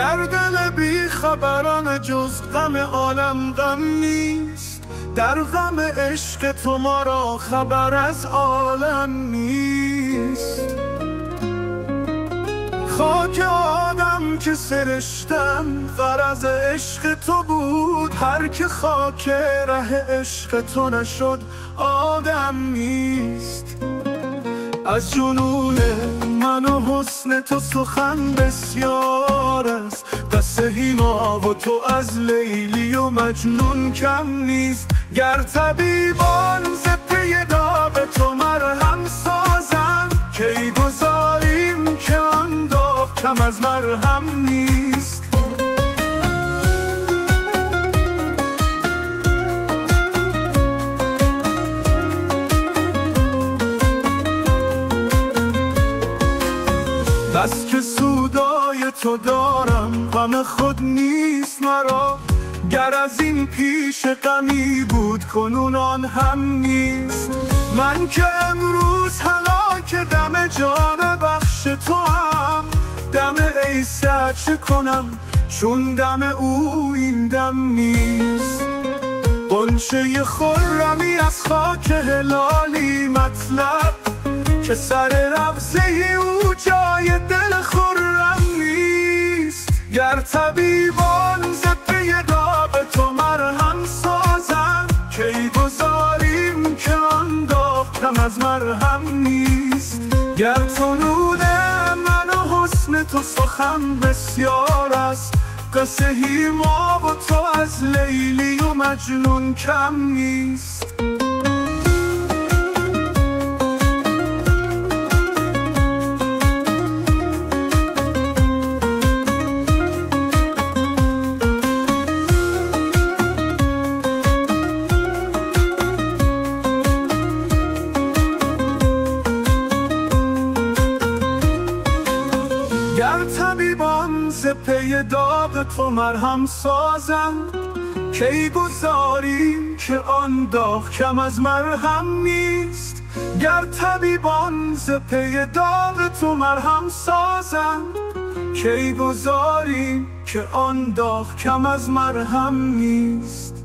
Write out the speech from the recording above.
در دل بی خبران جز غم عالم غم نیست. در غم عشق تو ما را خبر از عالم نیست. خاک آدم که سرشتم غرض عشق تو بود. هر که خاک ره عشق تو نشد آدم نیست. از جنون من و حسن تو سخن بسیار است. قصه هیما و تو از لیلی و مجنون کم نیست. گر طبیبان ز پی داغ تو مرهم سازند، کی گذاریم که آن داغ کم از مرهم نیست. بس که سودای تو دارم غم خود نیست مرا. گر از این پیش غمی بود کنون آن هم نیست. من که امروز هلاک دم جان بخش تو هم، دم ای سعد چه کنم چون دم او این دم نیست. غنچه خرمی از خاک هلالی مطلب، که سر ربضه او جای دل خرم نیست. گر طبیبان ز پی داغ تو مرهم سازند، کی گذاریم که آن داغ کم از مرهم نیست. گر طنون من و حسن تو سخن بسیار است. قصه هیما و تو از لیلی و مجنون کم نیست. گر طبیبان ز پی داغ تو مرهم سازند، کی گذاریم که آن داغ کم از مرهم نیست. گر طبیبان ز پی داغ تو مرهم سازند، کی گذاریم که آن داغ کم از مرهم نیست.